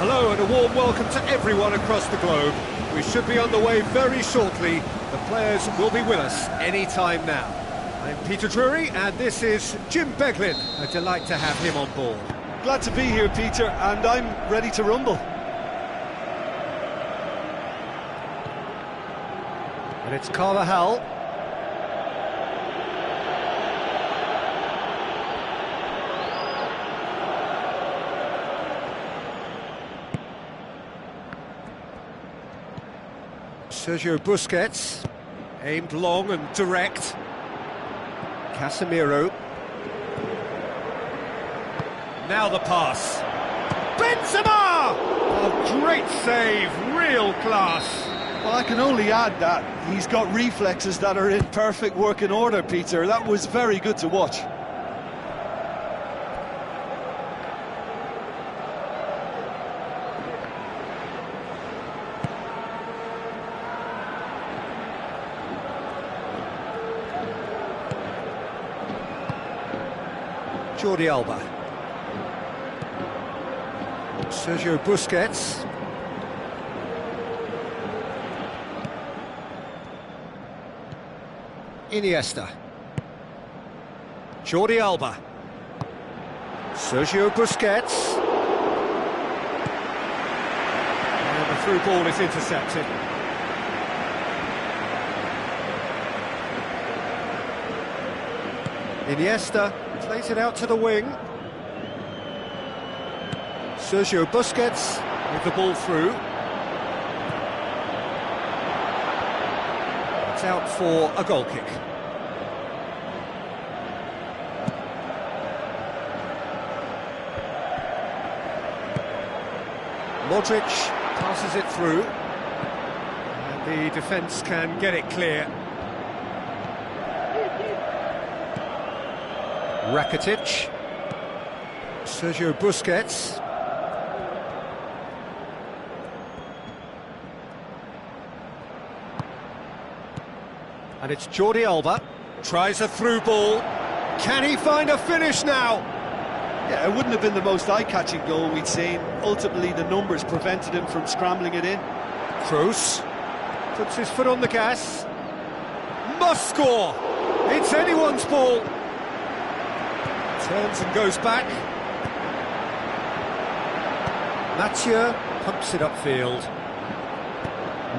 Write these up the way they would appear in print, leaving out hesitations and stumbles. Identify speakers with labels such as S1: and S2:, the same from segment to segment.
S1: Hello and a warm welcome to everyone across the globe. We should be on the way very shortly. The players will be with us any time now. I'm Peter Drury and this is Jim Beglin. A delight to have him on board.
S2: Glad to be here, Peter, and I'm ready to rumble.
S1: And it's Carvajal. Sergio Busquets, aimed long and direct. Casemiro. Now the pass. Benzema! Oh, great save, real class.
S2: Well, I can only add that he's got reflexes that are in perfect working order, Peter. That was very good to watch.
S1: Jordi Alba. Sergio Busquets. Iniesta. Jordi Alba. Sergio Busquets. And the through ball is intercepted. Iniesta plays it out to the wing. Sergio Busquets with the ball through. It's out for a goal kick. Modric passes it through. And the defence can get it clear. Rakitic, Sergio Busquets, and it's Jordi Alba, tries a through ball, can he find a finish now?
S2: Yeah, it wouldn't have been the most eye-catching goal we'd seen. Ultimately, the numbers prevented him from scrambling it in.
S1: Kroos puts his foot on the gas, must score, it's anyone's ball. Turns and goes back. Mathieu pumps it upfield.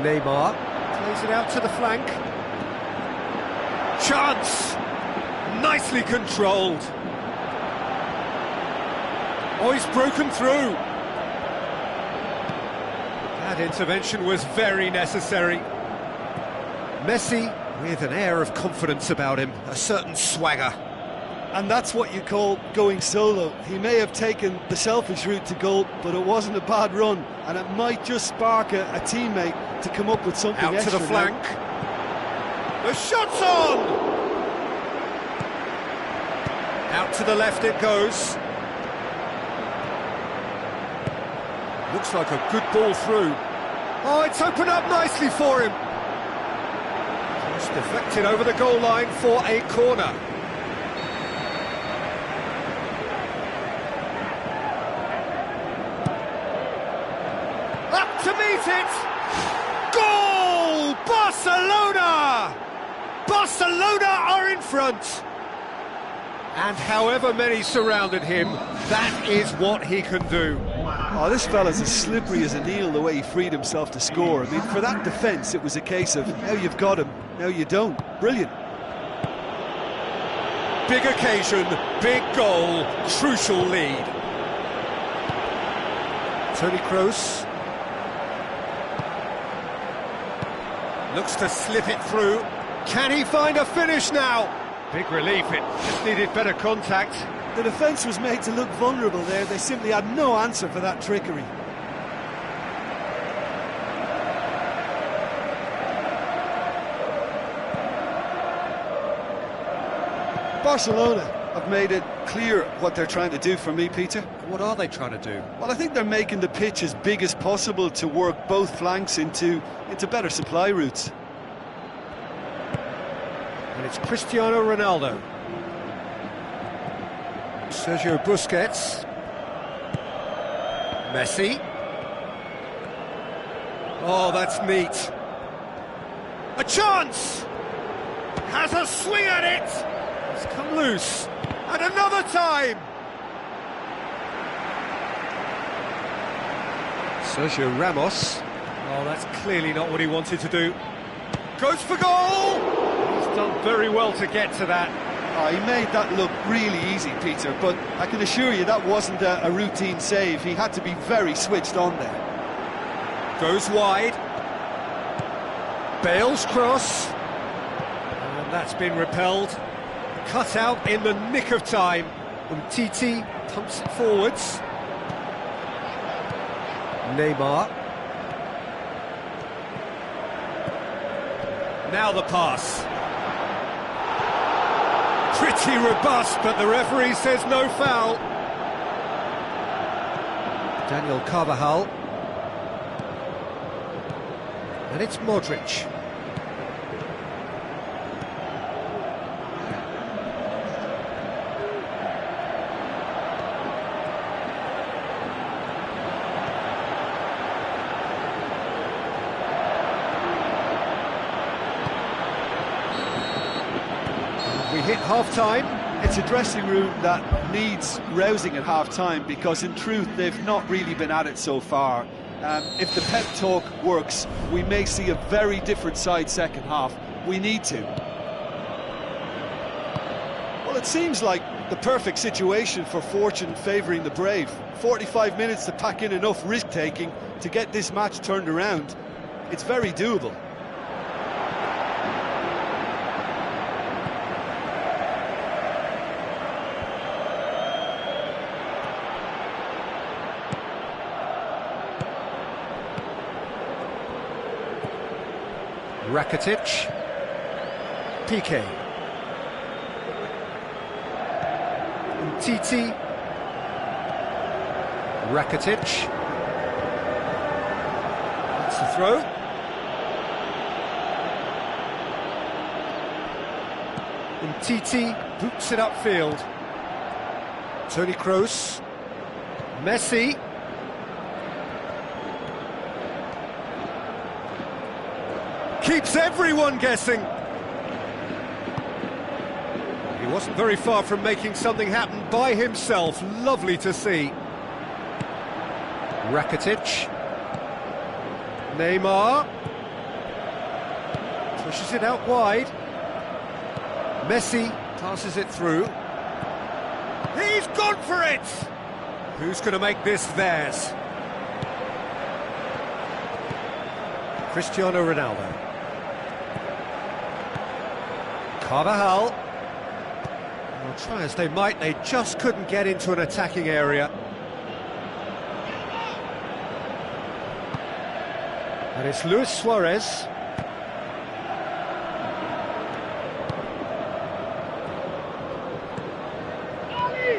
S1: Neymar Plays it out to the flank. Chance! Nicely controlled. Oh, he's broken through. That intervention was very necessary. Messi with an air of confidence about him, a certain swagger.
S2: And that's what you call going solo. He may have taken the selfish route to goal, but it wasn't a bad run, and it might just spark a teammate to come up with something
S1: Out
S2: extra.
S1: to the flank. The shot's on! Out to the left it goes. Looks like a good ball through. Oh, it's opened up nicely for him. Just deflected over the goal line for a corner. Up to meet it! Goal! Barcelona! Barcelona are in front! And however many surrounded him, that is what he can do.
S2: Oh, this fella's as slippery as an eel the way he freed himself to score. I mean, for that defence, it was a case of now you've got him, now you don't. Brilliant.
S1: Big occasion, big goal, crucial lead. Toni Kroos. Looks to slip it through. Can he find a finish now? Big relief, it just needed better contact.
S2: The defence was made to look vulnerable there. They simply had no answer for that trickery. Barcelona have made it clear what they're trying to do for me, Peter.
S1: What are they trying to do?
S2: Well, I think they're making the pitch as big as possible to work both flanks into better supply routes.
S1: And it's Cristiano Ronaldo. Sergio Busquets. Messi. Oh, that's neat. A chance! Has a swing at it! It's come loose. And another time! Sergio Ramos. Oh, that's clearly not what he wanted to do. Goes for goal! He's done very well to get to that.
S2: Oh, he made that look really easy, Peter, but I can assure you that wasn't a routine save. He had to be very switched on there.
S1: Goes wide. Bale's cross. And that's been repelled. Cut out in the nick of time. Umtiti pumps it forwards. Neymar. Now the pass. Pretty robust, but the referee says no foul. Daniel Carvajal. And it's Modric. We hit half-time.
S2: It's a dressing room that needs rousing at half-time because, in truth, they've not really been at it so far. If the pep talk works, we may see a very different side second half. We need to. Well, it seems like the perfect situation for fortune favouring the brave. 45 minutes to pack in enough risk-taking to get this match turned around. It's very doable.
S1: Rakitic. Piqué. Umtiti. Rakitic. That's the throw. Umtiti boots it upfield. Toni Kroos. Messi. Keeps everyone guessing. He wasn't very far from making something happen by himself. Lovely to see. Rakitic. Neymar. Pushes it out wide. Messi passes it through. He's gone for it! Who's going to make this theirs? Cristiano Ronaldo. Carvajal. Well, try as they might, they just couldn't get into an attacking area. And it's Luis Suarez.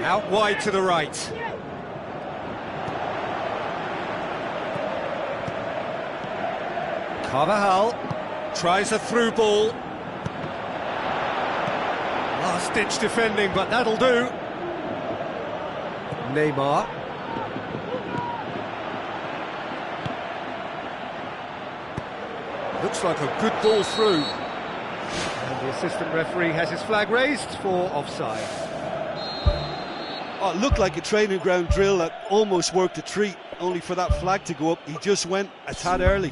S1: Out wide to the right. Carvajal tries a through ball. Last-ditch defending, but that'll do. Neymar. Looks like a good ball through. And the assistant referee has his flag raised for offside.
S2: Oh, it looked like a training ground drill that almost worked a treat, only for that flag to go up. He just went a tad early.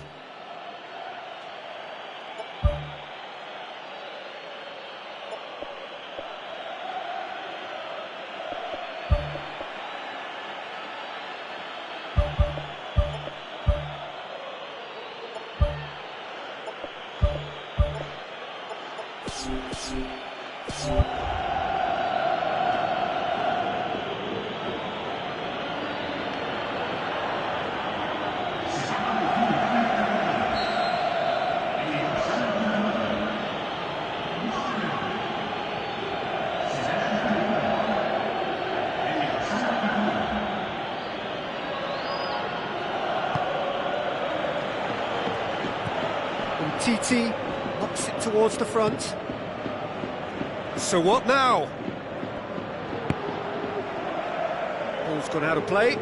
S1: TT knocks it towards the front. So what now? Ball's gone out of play.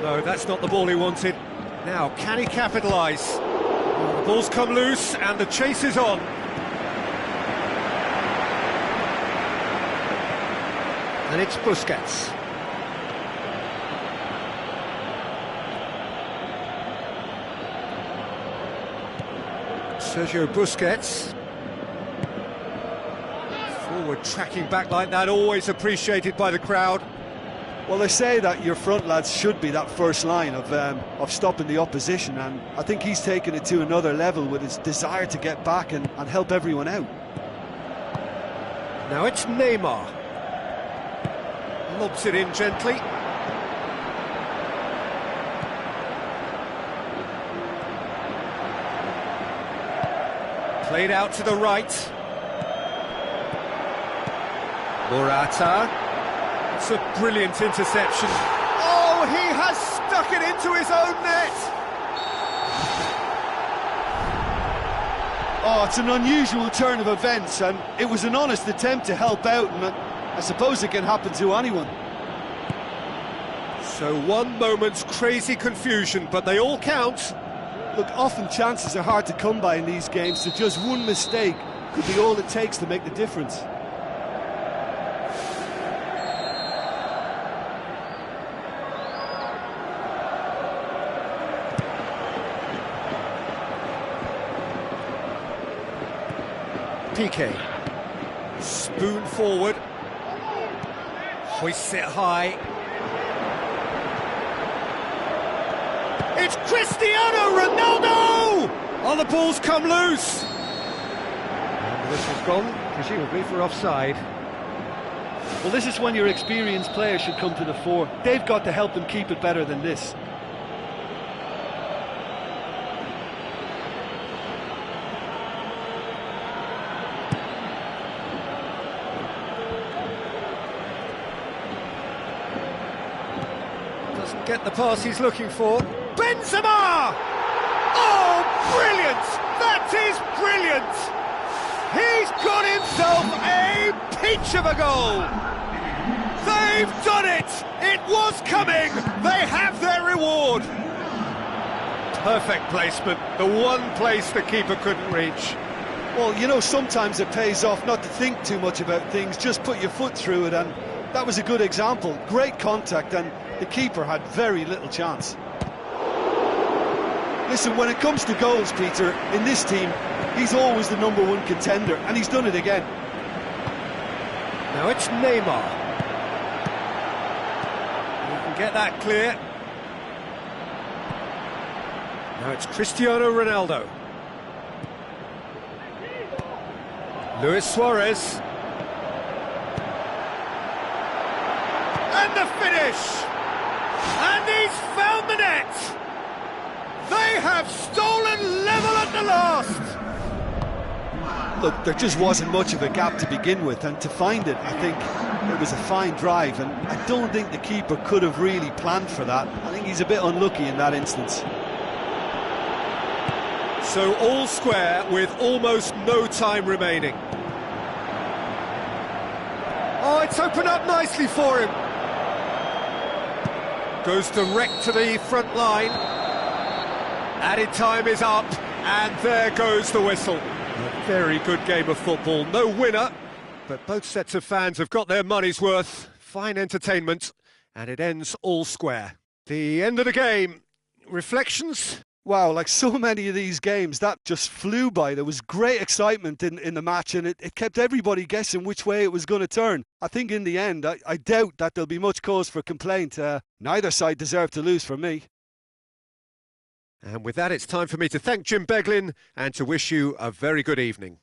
S1: No, that's not the ball he wanted. Now, can he capitalise? The ball's come loose and the chase is on. And it's Busquets. Sergio Busquets. Forward tracking back like that, always appreciated by the crowd.
S2: Well, they say that your front lads should be that first line of stopping the opposition, and I think he's taken it to another level with his desire to get back and help everyone out.
S1: Now it's Neymar. Lobs it in gently. Played out to the right. Morata. It's a brilliant interception. Oh, he has stuck it into his own net!
S2: Oh, it's an unusual turn of events, and it was an honest attempt to help out, and I suppose it can happen to anyone.
S1: So one moment's crazy confusion, but they all count.
S2: Look, often chances are hard to come by in these games, so just one mistake could be all it takes to make the difference.
S1: PK. Spoon forward. Hoists it high. It's Cristiano Ronaldo! Oh, the ball's come loose! And this has gone, presumably for offside.
S2: Well, this is when your experienced players should come to the fore. They've got to help them keep it better than this.
S1: get the pass he's looking for. Benzema! Oh, brilliant! That is brilliant! He's got himself a peach of a goal! They've done it! It was coming! They have their reward! Perfect placement, the one place the keeper couldn't reach.
S2: Well, you know, sometimes it pays off not to think too much about things, just put your foot through it, and that was a good example. Great contact, and the keeper had very little chance. Listen, when it comes to goals, Peter, in this team, he's always the #1 contender, and he's done it again.
S1: Now it's Neymar. He can get that clear. Now it's Cristiano Ronaldo. Luis Suarez. And the finish! And he's found the net! They have stolen level at the last!
S2: Look, there just wasn't much of a gap to begin with, and to find it, I think it was a fine drive, and I don't think the keeper could have really planned for that. I think he's a bit unlucky in that instance.
S1: So all square with almost no time remaining. Oh, it's opened up nicely for him. Goes direct to the front line. Added time is up, and there goes the whistle. A very good game of football. No winner, but both sets of fans have got their money's worth. Fine entertainment, and it ends all square. The end of the game. Reflections?
S2: Wow, like so many of these games, that just flew by. There was great excitement in the match, and it kept everybody guessing which way it was going to turn. I think in the end, I doubt that there'll be much cause for complaint. Neither side deserved to lose for me.
S1: And with that, it's time for me to thank Jim Beglin and to wish you a very good evening.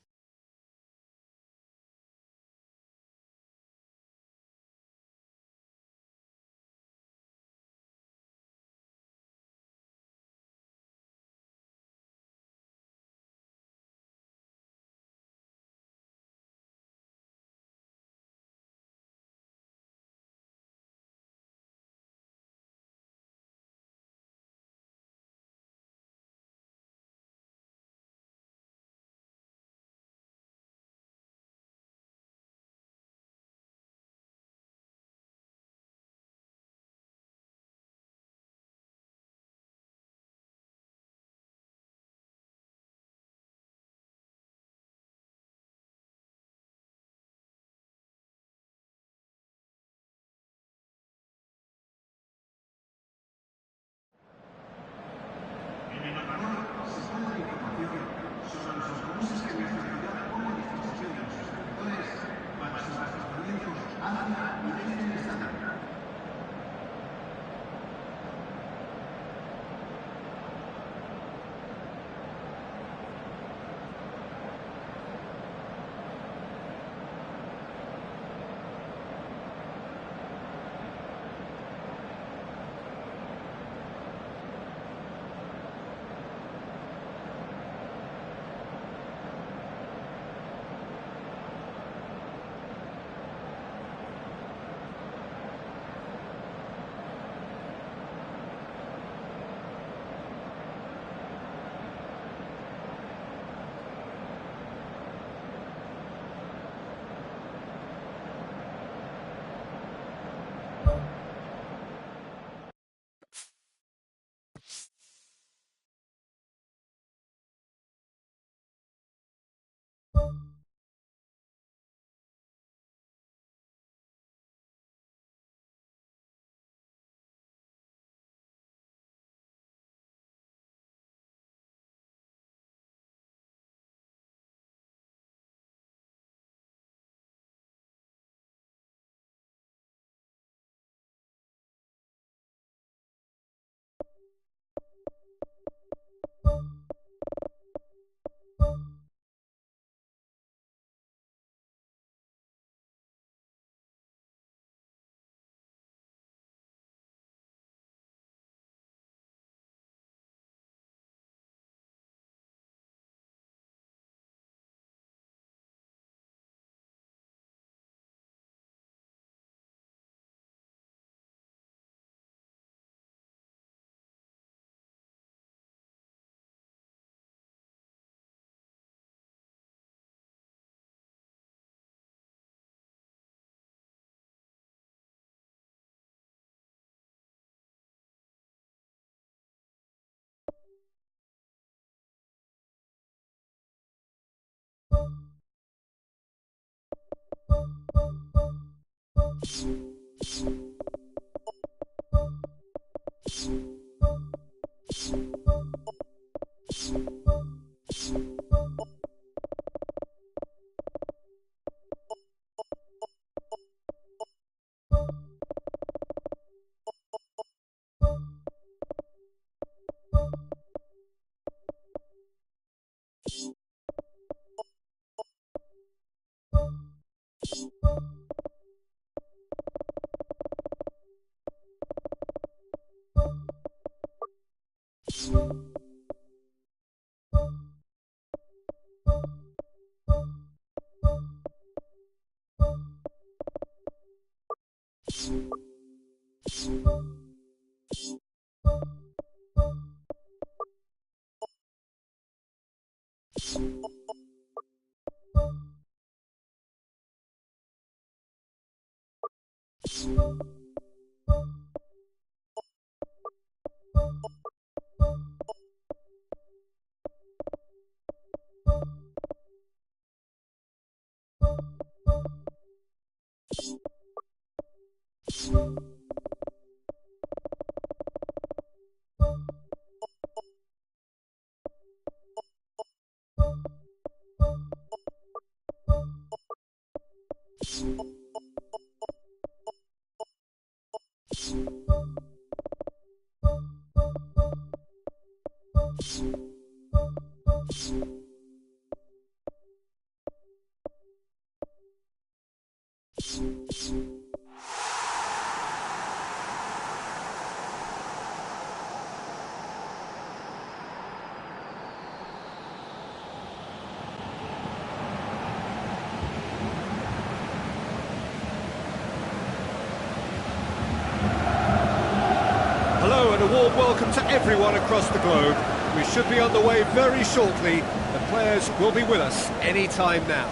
S1: Hello and a warm welcome to everyone across the globe. We should be on the way very shortly. The players will be with us any time now.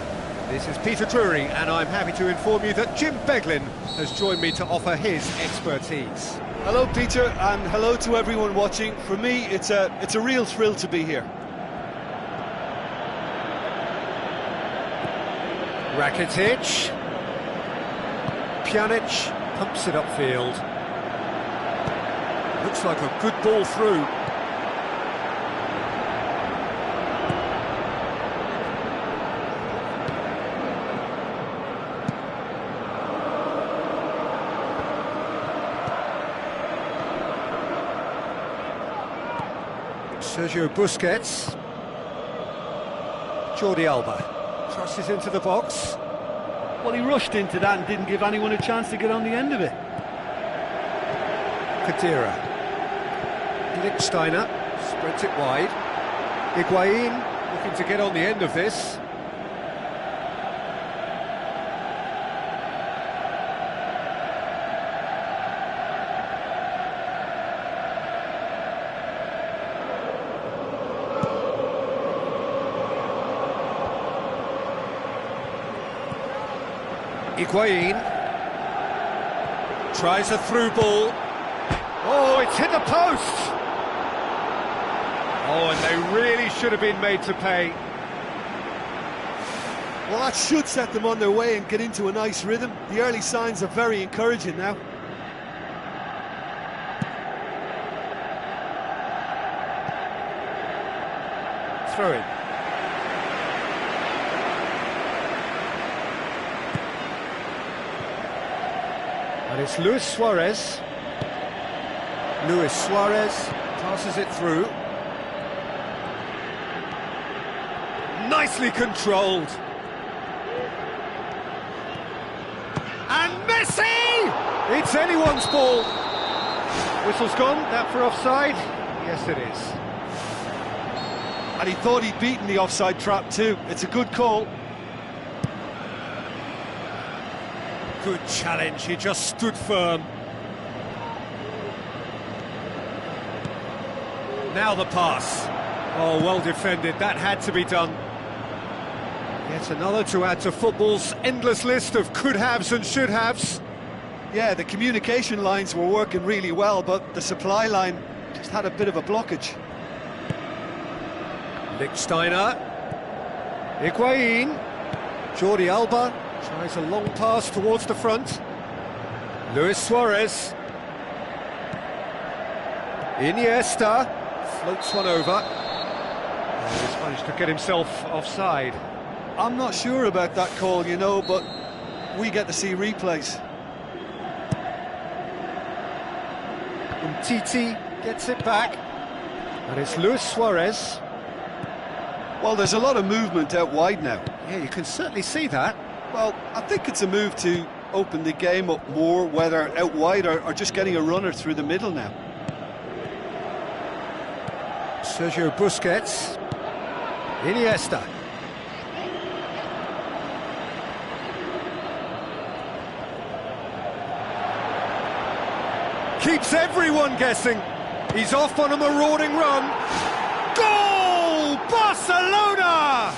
S1: This is Peter Drury and I'm happy to inform you that Jim Beglin has joined me to offer his expertise.
S2: Hello, Peter, and hello to everyone watching. For me, it's a real thrill to be here.
S1: Rakitic. Pjanic pumps it upfield. Looks like a good ball through. Sergio Busquets. Jordi Alba crosses into the box.
S3: Well, he rushed into that and didn't give anyone a chance to get on the end of it.
S1: Kadira. Lichtsteiner spreads it wide. Higuain looking to get on the end of this. Higuain tries a through ball. Oh, it's hit the post! Oh, and they really should have been made to pay.
S2: Well, that should set them on their way and get into a nice rhythm. The early signs are very encouraging now.
S1: Throw in. And it's Luis Suarez. Luis Suarez passes it through. Nicely controlled. And Messi! It's anyone's ball. Whistle's gone, that for offside? Yes, it is.
S2: And he thought he'd beaten the offside trap too. It's a good call.
S1: Good challenge, he just stood firm. Now the pass. Oh, well defended, that had to be done. Yet another to add to football's endless list of could-haves and should-haves.
S2: Yeah, the communication lines were working really well, but the supply line just had a bit of a blockage.
S1: Lichtsteiner. Higuain. Jordi Alba tries a long pass towards the front. Luis Suarez. Iniesta. Floats one over. And he's managed to get himself offside.
S2: I'm not sure about that call, you know, but we get to see replays.
S1: Titi gets it back. And it's Luis Suarez.
S2: Well, there's a lot of movement out wide now.
S1: Yeah, you can certainly see that.
S2: Well, I think it's a move to open the game up more, whether out wide or just getting a runner through the middle now.
S1: Sergio Busquets. Iniesta. Keeps everyone guessing. He's off on a marauding run. Goal! Barcelona!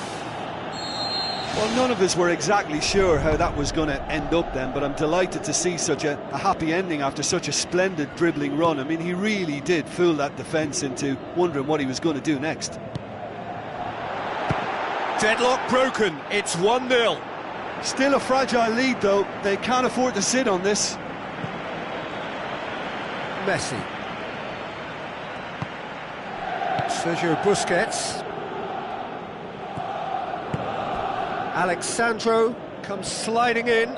S2: Well, none of us were exactly sure how that was going to end up then, but I'm delighted to see such a happy ending after such a splendid dribbling run. I mean, he really did fool that defence into wondering what he was going to do next.
S1: Deadlock broken. It's 1-0.
S2: Still a fragile lead, though. They can't afford to sit on this.
S1: Messi. Sergio Busquets. Alexandro comes sliding in.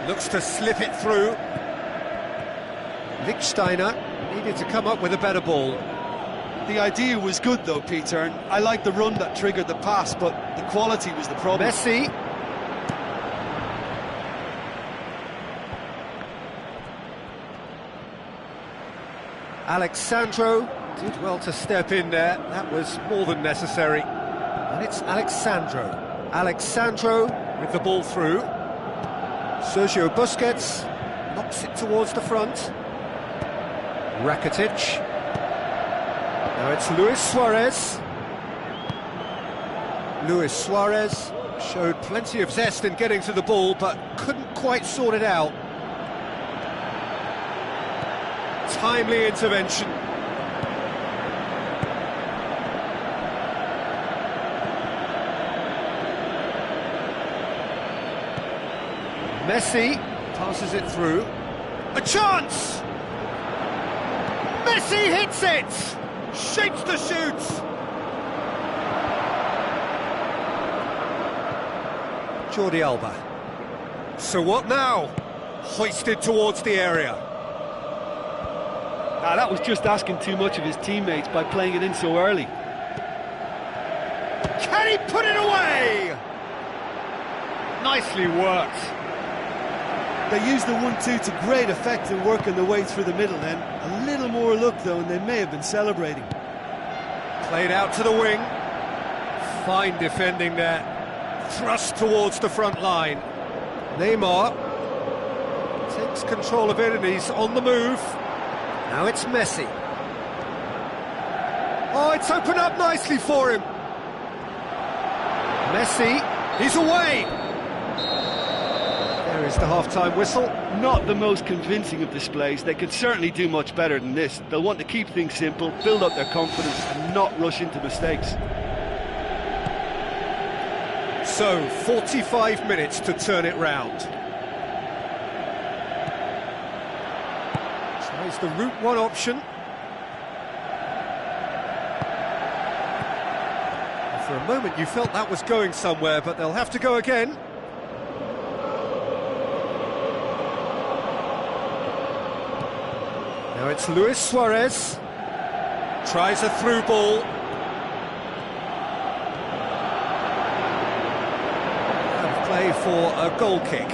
S1: Looks to slip it through. Lichtsteiner needed to come up with a better ball.
S2: The idea was good though, Peter, and I like the run that triggered the pass, but the quality was the problem.
S1: Messi. Alexandro did well to step in there. That was more than necessary. And it's Alexandro. Alexandro with the ball through. Sergio Busquets knocks it towards the front. Rakitic. Now it's Luis Suarez. Luis Suarez showed plenty of zest in getting to the ball, but couldn't quite sort it out. Timely intervention. Messi passes it through. A chance! Messi hits it! Shapes to shoot! Jordi Alba. So what now? Hoisted towards the area.
S3: Ah, that was just asking too much of his teammates by playing it in so early.
S1: Can he put it away? Nicely worked.
S2: They used the 1-2 to great effect in working their way through the middle then. A little more luck though, and they may have been celebrating.
S1: Played out to the wing. Fine defending there. Thrust towards the front line. Neymar takes control of it and he's on the move. Now it's Messi. Oh, it's opened up nicely for him. Messi, he's away. There is the half-time whistle.
S3: Not the most convincing of displays. They could certainly do much better than this. They'll want to keep things simple, build up their confidence and not rush into mistakes.
S1: So, 45 minutes to turn it round. Tries the route one option. For a moment you felt that was going somewhere, but they'll have to go again. Now it's Luis Suarez. Tries a through ball. Play for a goal kick.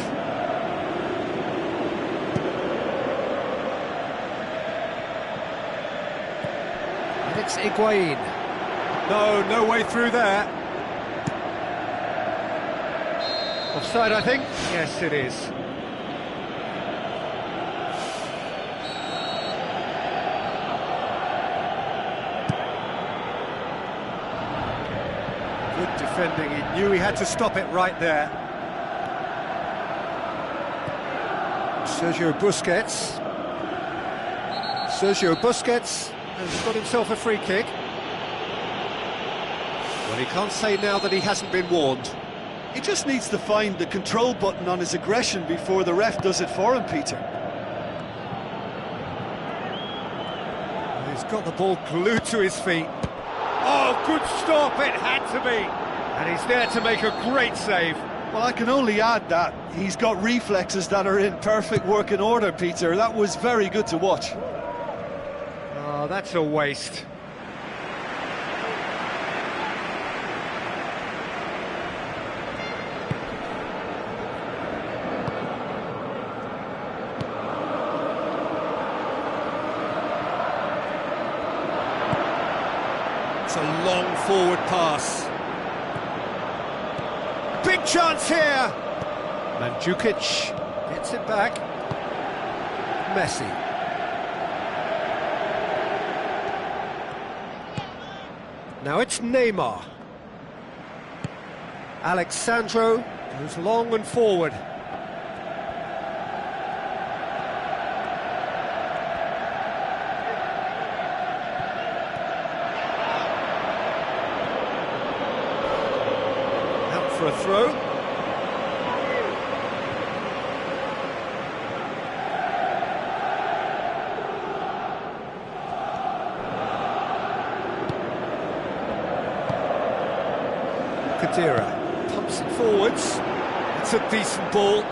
S1: And it's Higuain. No way through there. Offside, I think? Yes, it is. Good defending, he knew he had to stop it right there. Sergio Busquets. Sergio Busquets has got himself a free kick. Well, he can't say now that he hasn't been warned.
S2: He just needs to find the control button on his aggression before the ref does it for him, Peter.
S1: He's got the ball glued to his feet. Oh, good stop, it had to be. And he's there to make a great save.
S2: Well, I can only add that he's got reflexes that are in perfect working order, Peter. That was very good to watch.
S1: Oh, that's a waste. It's a long forward pass. Big chance here. Mandzukic gets it back. Messi. Now it's Neymar. Alexandro goes long and forward. Out for a throw. Kadira pumps it forwards. It's a decent ball.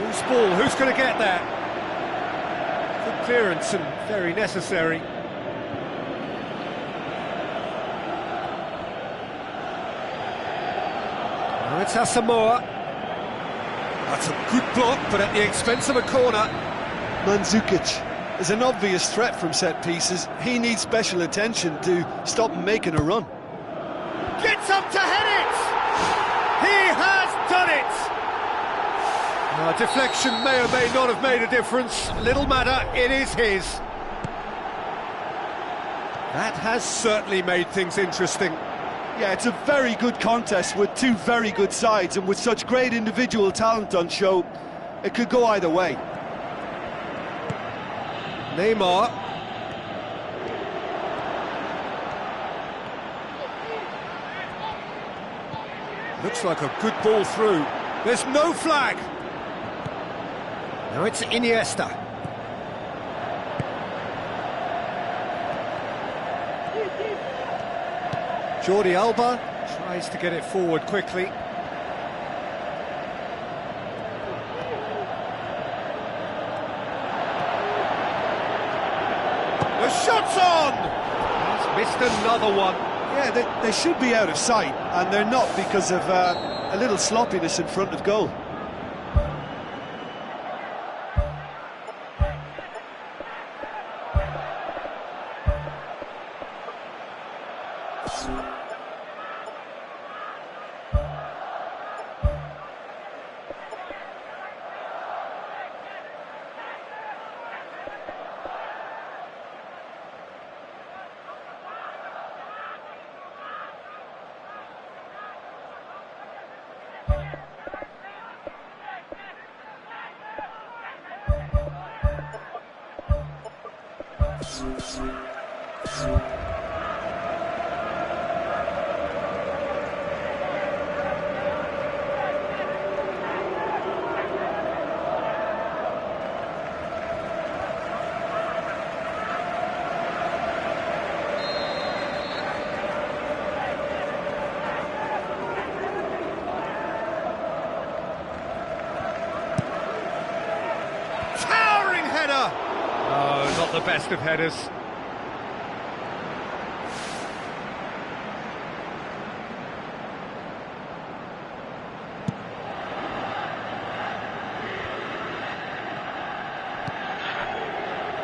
S1: Loose ball, who's going to get that? Good clearance and very necessary. Now it's Asamoah. That's a good block, but at the expense of a corner.
S2: Mandzukic is an obvious threat from set pieces. He needs special attention to stop him making a run.
S1: Gets up to head it! He has done it! Deflection may or may not have made a difference. Little matter, it is his. That has certainly made things interesting.
S2: Yeah, it's a very good contest with two very good sides, and with such great individual talent on show, it could go either way.
S1: Neymar. Looks like a good ball through. There's no flag. Now it's Iniesta. Jordi Alba tries to get it forward quickly. The shot's on! He's missed another one.
S2: Yeah, they should be out of sight, and they're not because of a little sloppiness in front of goal.
S1: Towering header! Oh, not the best of headers.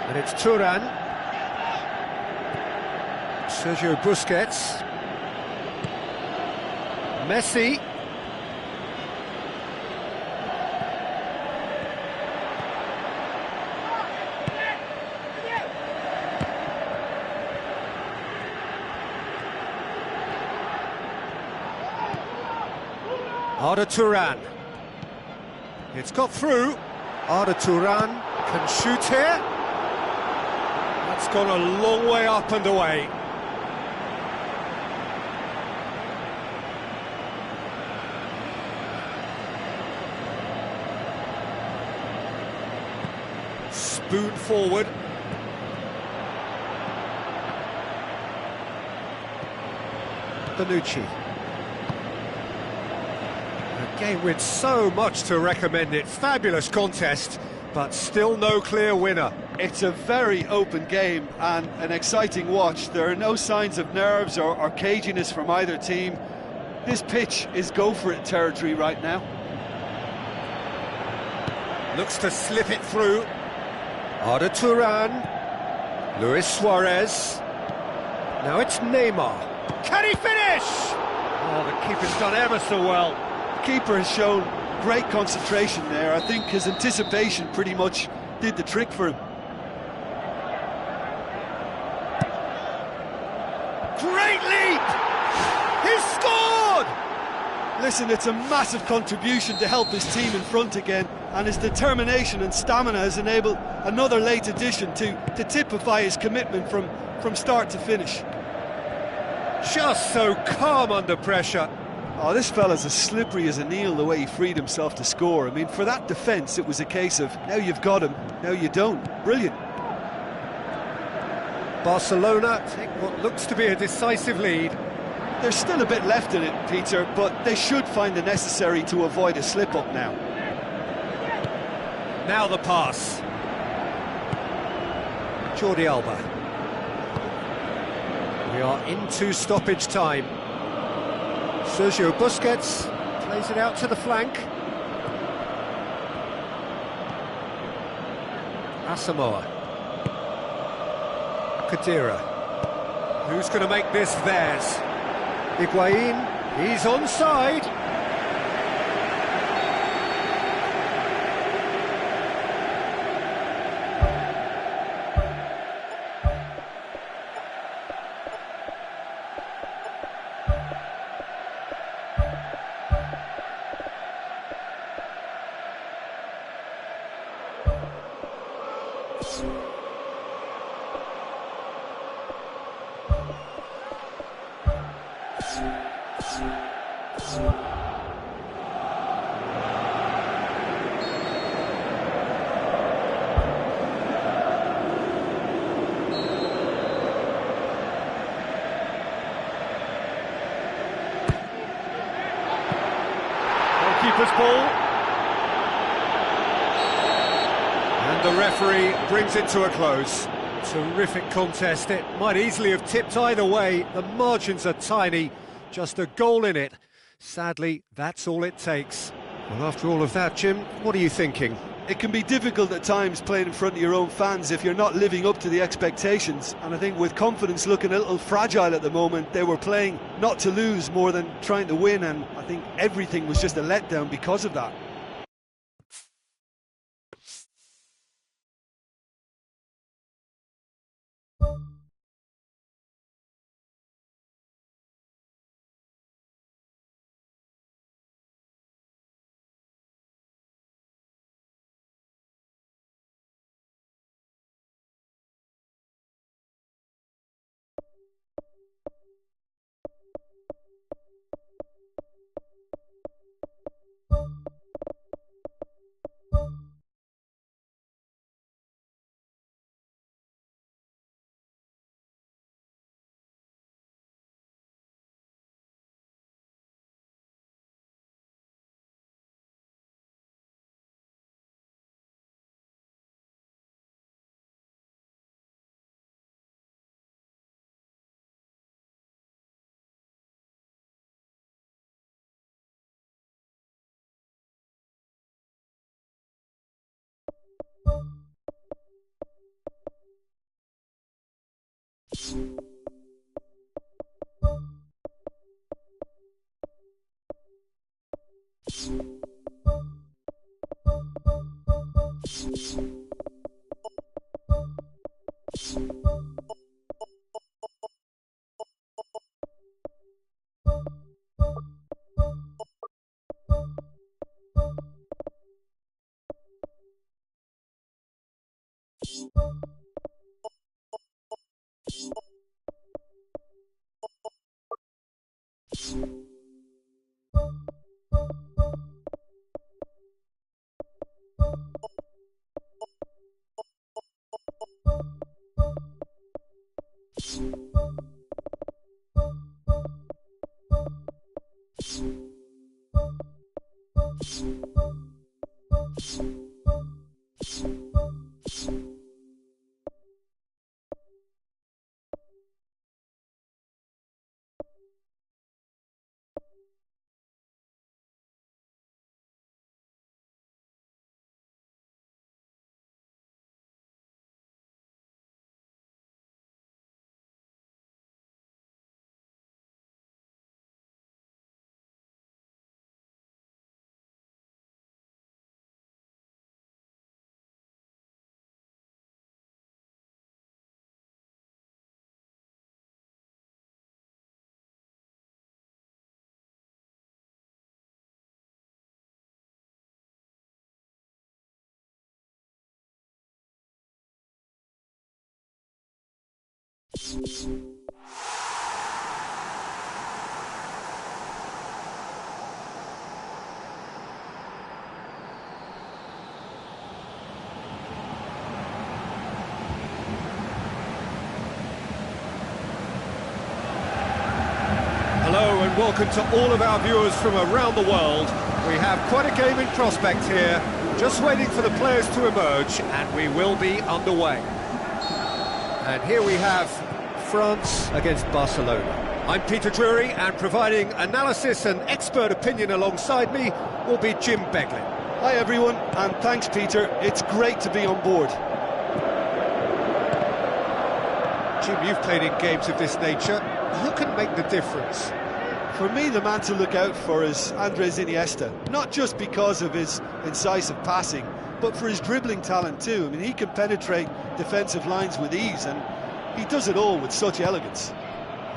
S1: And it's Turan. Sergio Busquets. Messi. Arda Turan. It's got through. Arda Turan can shoot here. That's gone a long way up and away. Spoon forward. Bonucci. A game with so much to recommend it. Fabulous contest, but still no clear winner.
S2: It's a very open game and an exciting watch. There are no signs of nerves or caginess from either team. This pitch is go-for-it territory right now.
S1: Looks to slip it through. Arda Turan. Luis Suarez. Now it's Neymar. Can he finish? Oh, the keeper's done ever so well.
S2: The keeper has shown great concentration there. I think his anticipation pretty much did the trick for him.
S1: Great leap! He's scored!
S2: Listen, it's a massive contribution to help his team in front again, and his determination and stamina has enabled another late addition to typify his commitment from start to finish.
S1: Just so calm under pressure.
S2: Oh, this fella's as slippery as an eel, the way he freed himself to score. I mean, for that defence, it was a case of, now you've got him, now you don't. Brilliant.
S1: Barcelona take what looks to be a decisive lead.
S2: There's still a bit left in it, Peter, but they should find the necessary to avoid a slip-up now.
S1: Now the pass. Jordi Alba. We are into stoppage time. Sergio Busquets plays it out to the flank. Asamoah. Khedira. Who's going to make this theirs? Higuain, he's onside. Keeper's ball. And the referee brings it to a close. Terrific contest. It might easily have tipped either way. The margins are tiny. Just a goal in it. Sadly, that's all it takes. Well, after all of that, Jim, what are you thinking?
S2: It can be difficult at times playing in front of your own fans if you're not living up to the expectations. And I think with confidence looking a little fragile at the moment, they were playing not to lose more than trying to win, and I think everything was just a letdown because of that.
S1: Hello and welcome to all of our viewers from around the world. We have quite a game in prospect here, just waiting for the players to emerge, and we will be underway. And here we have France against Barcelona. I'm Peter Drury, and providing analysis and expert opinion alongside me will be Jim Beglin.
S2: Hi everyone, and thanks Peter, it's great to be on board.
S1: Jim, you've played in games of this nature. Who can make the difference?
S2: For me, the man to look out for is Andres Iniesta, not just because of his incisive passing, but for his dribbling talent too. I mean, he can penetrate defensive lines with ease, and he does it all with such elegance.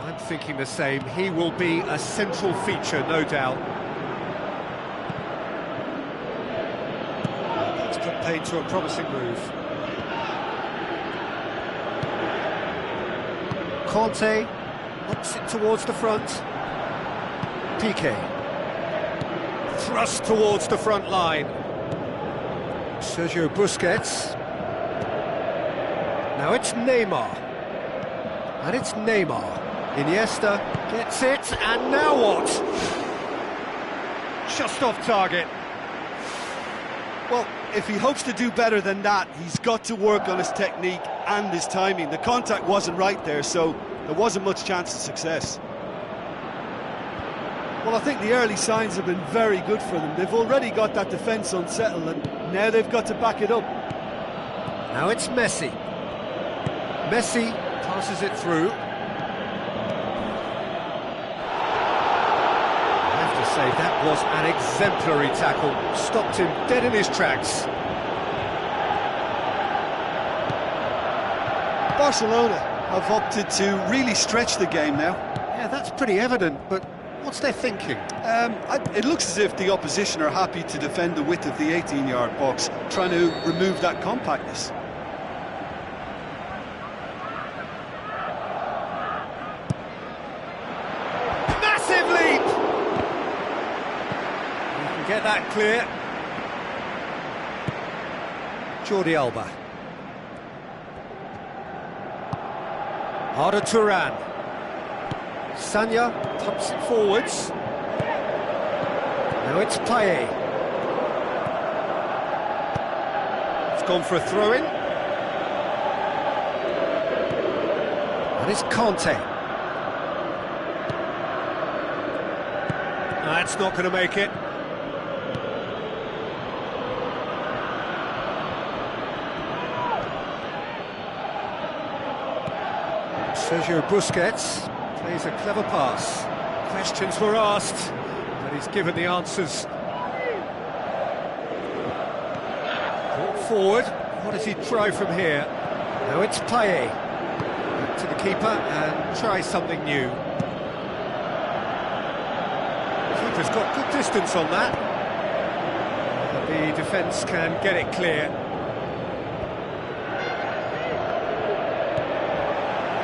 S1: I'm thinking the same. He will be a central feature, no doubt. Let's put paid to a promising move. Conte knocks it towards the front. Piqué. Thrust towards the front line. Sergio Busquets. Now it's Neymar. And it's Neymar. Iniesta gets it, and now what? Just off target.
S2: Well, if he hopes to do better than that, he's got to work on his technique and his timing. The contact wasn't right there, so there wasn't much chance of success. Well, I think the early signs have been very good for them. They've already got that defence unsettled, and now they've got to back it up.
S1: Now it's Messi. Messi passes it through. I have to say, that was an exemplary tackle. Stopped him dead in his tracks.
S2: Barcelona have opted to really stretch the game now.
S1: Yeah, that's pretty evident, but what's their thinking?
S2: It looks as if the opposition are happy to defend the width of the 18-yard box, trying to remove that compactness.
S1: Massive leap! You can get that clear. Jordi Alba. Arda Turan. Sanya pumps it forwards. Now it's Payet. It's gone for a throw-in. And it's Conte. That's not going to make it. Sergio Busquets plays a clever pass. Questions were asked, but he's given the answers. Brought forward. What does he try from here? Now it's Payet. Back to the keeper and try something new. Keeper's got good distance on that. The defence can get it clear.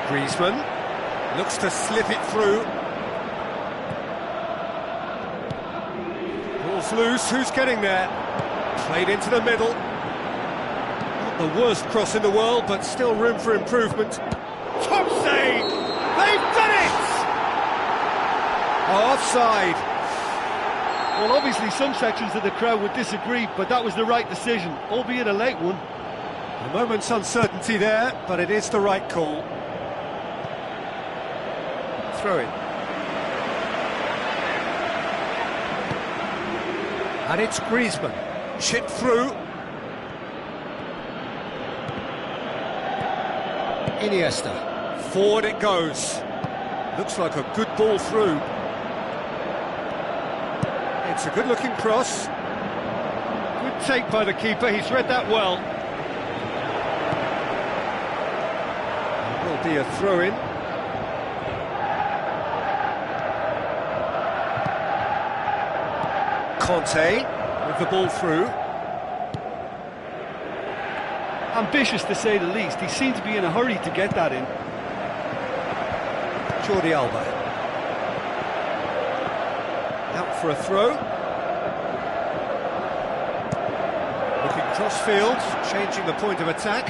S1: Griezmann looks to slip it through. Ball's loose, who's getting there? Played into the middle. Not the worst cross in the world, but still room for improvement. Top save! They've done it! Oh, offside.
S3: Well, obviously some sections of the crowd would disagree, but that was the right decision, albeit a late one.
S1: A moment's uncertainty there, but it is the right call. Throw in. And it's Griezmann. Chip through. Iniesta. Forward it goes. Looks like a good ball through. It's a good-looking cross. Good take by the keeper, he's read that well. It will be a throw-in. Conte with the ball through.
S3: Ambitious to say the least. He seemed to be in a hurry to get that in.
S1: Jordi Alba. Out for a throw. Looking cross-field, changing the point of attack.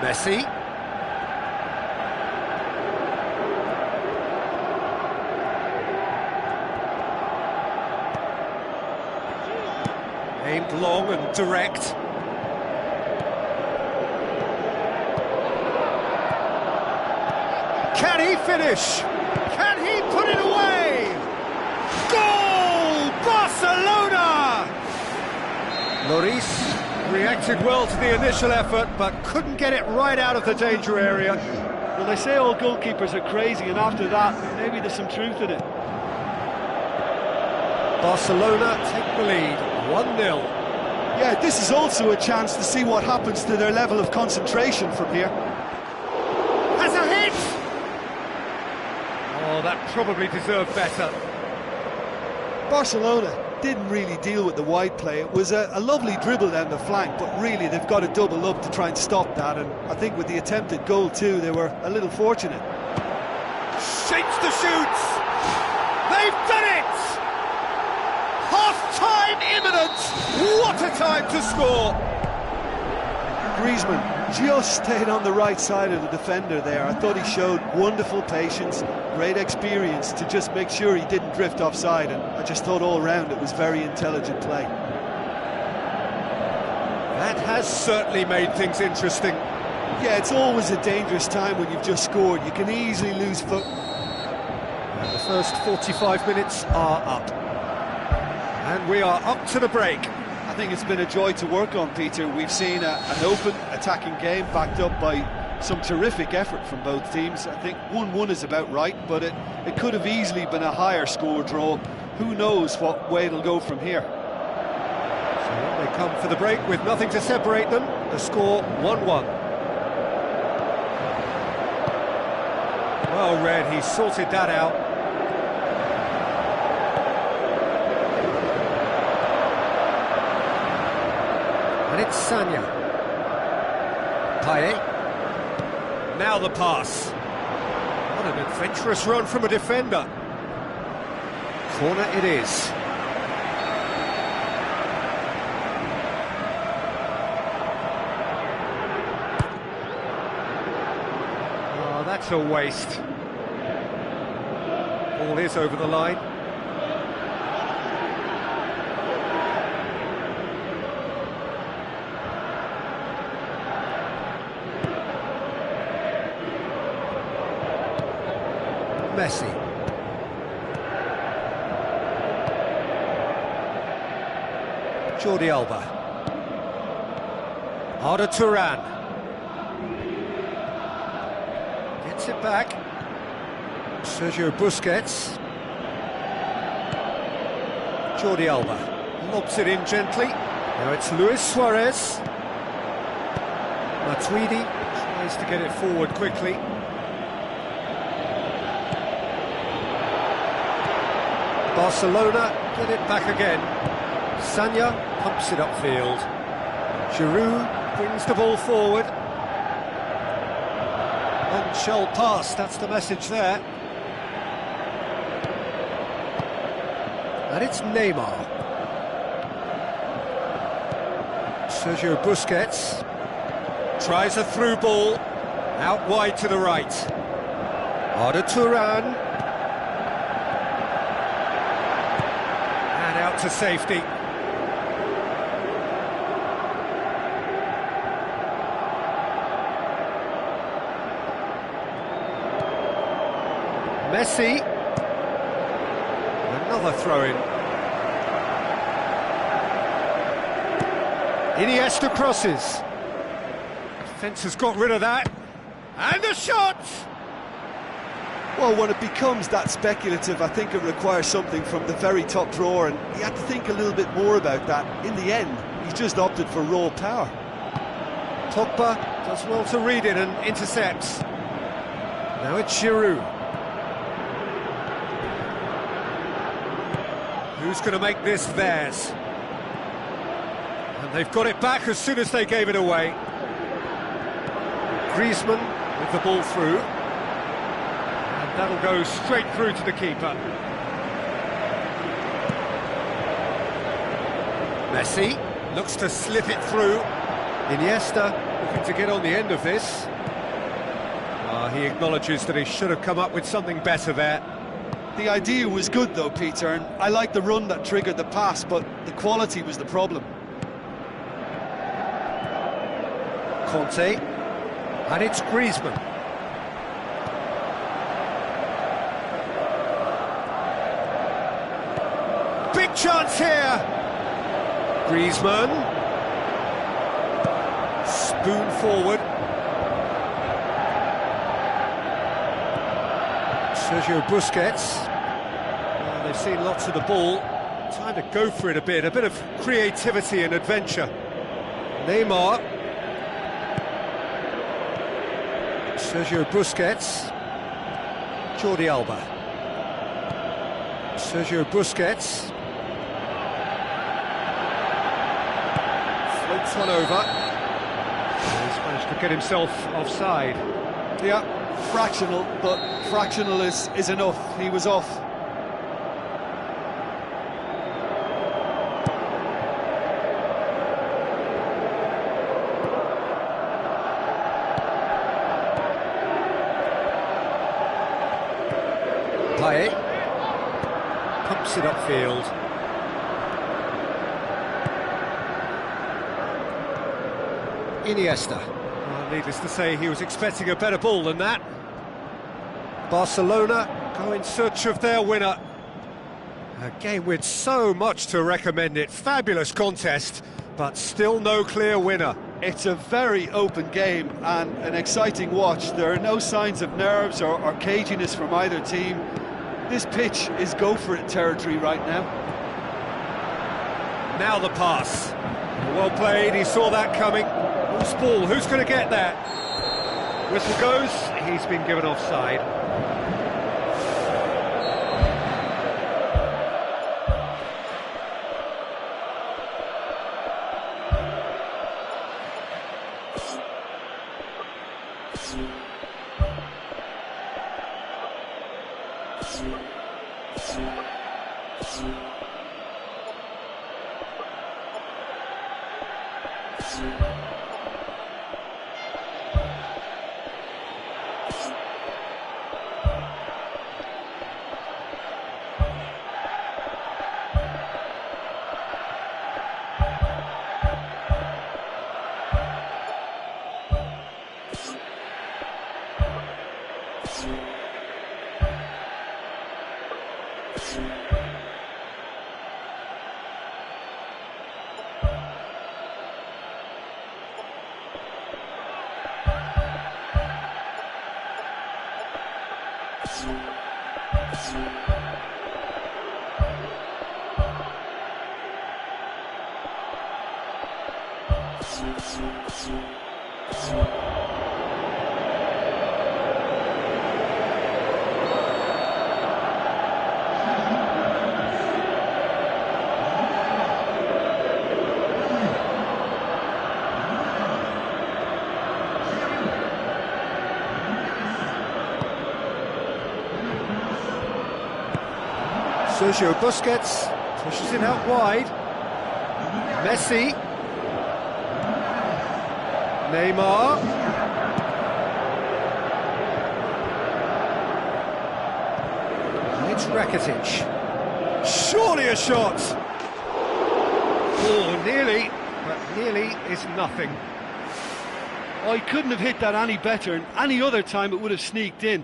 S1: Messi. Aimed long and direct. Can he finish? Can he put it away? Goal! Barcelona! Lloris reacted well to the initial effort, but couldn't get it right out of the danger area.
S3: Well, they say all goalkeepers are crazy, and after that, maybe there's some truth in it.
S1: Barcelona take the lead, 1-0.
S2: Yeah, this is also a chance to see what happens to their level of concentration from here.
S1: Has a hit! Oh, that probably deserved better.
S2: Barcelona didn't really deal with the wide play. It was a lovely dribble down the flank, but really they've got to double up to try and stop that, and I think with the attempted goal too, they were a little fortunate.
S1: Shapes to shoot! They've done it! Half-time imminent! What a time to score!
S2: Griezmann just stayed on the right side of the defender there. I thought he showed wonderful patience, great experience to just make sure he didn't drift offside, and I just thought all round it was very intelligent play.
S1: That has certainly made things interesting.
S2: Yeah, it's always a dangerous time when you've just scored. You can easily lose foot.
S1: And the first 45 minutes are up. And we are up to the break.
S2: I think it's been a joy to work on, Peter. We've seen an open, attacking game backed up by some terrific effort from both teams. I think 1-1 is about right, but it could have easily been a higher score draw. Who knows what way it'll go from here.
S1: So they come for the break with nothing to separate them. The score 1-1. Well read, he sorted that out. And it's Sanya. Payet. Now the pass. What an adventurous run from a defender. Corner it is. Oh, that's a waste. Ball is over the line. Messi. Jordi Alba. Arda Turan. Gets it back. Sergio Busquets. Jordi Alba. Lobs it in gently. Now it's Luis Suarez. Matuidi tries to get it forward quickly. Barcelona get it back again. Sanya pumps it upfield. Giroud brings the ball forward. Long shell pass, that's the message there. And it's Neymar. Sergio Busquets tries a through ball. Out wide to the right. Arda Turan. Out to safety. Messi. Another throw-in. Iniesta crosses. Defence has got rid of that. And a shot!
S2: Well, when it becomes that speculative, I think it requires something from the very top drawer, and he had to think a little bit more about that. In the end, he's just opted for raw power.
S1: Pogba does well to read it and intercepts. Now it's Giroud. Who's going to make this theirs? And they've got it back as soon as they gave it away. Griezmann with the ball through. That'll go straight through to the keeper. Messi looks to slip it through. Iniesta looking to get on the end of this. He acknowledges that he should have come up with something better there.
S2: The idea was good though, Peter, and I like the run that triggered the pass, but the quality was the problem.
S1: Conte, and it's Griezmann. Big chance here! Griezmann. Spoon forward. Sergio Busquets. They've seen lots of the ball. Time to go for it a bit of creativity and adventure. Neymar. Sergio Busquets. Jordi Alba. Sergio Busquets. Floats one over. He's managed to get himself offside.
S2: Yeah, fractional, but fractional is enough. He was off.
S1: Payet pumps it upfield. Iniesta. Well, needless to say, he was expecting a better ball than that. Barcelona go in search of their winner. A game with so much to recommend it. Fabulous contest, but still no clear winner.
S2: It's a very open game and an exciting watch. There are no signs of nerves or caginess from either team. This pitch is go-for-it territory right now.
S1: Now the pass. Well played, he saw that coming. Who's ball? Who's going to get that? Whistle goes, he's been given offside. Sergio Busquets pushes it out wide. Messi. Neymar. It's Rakitic. Surely a shot. Oh, nearly, but nearly is nothing.
S3: Oh, he couldn't have hit that any better, and any other time it would have sneaked in.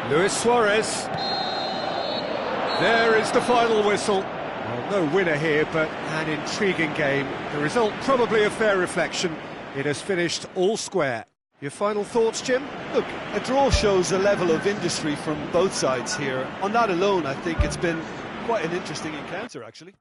S1: Luis Suarez. There is the final whistle. Well, no winner here, but an intriguing game. The result probably a fair reflection. It has finished all square. Your final thoughts, Jim?
S2: Look, a draw shows a level of industry from both sides here. On that alone, I think it's been quite an interesting encounter, actually.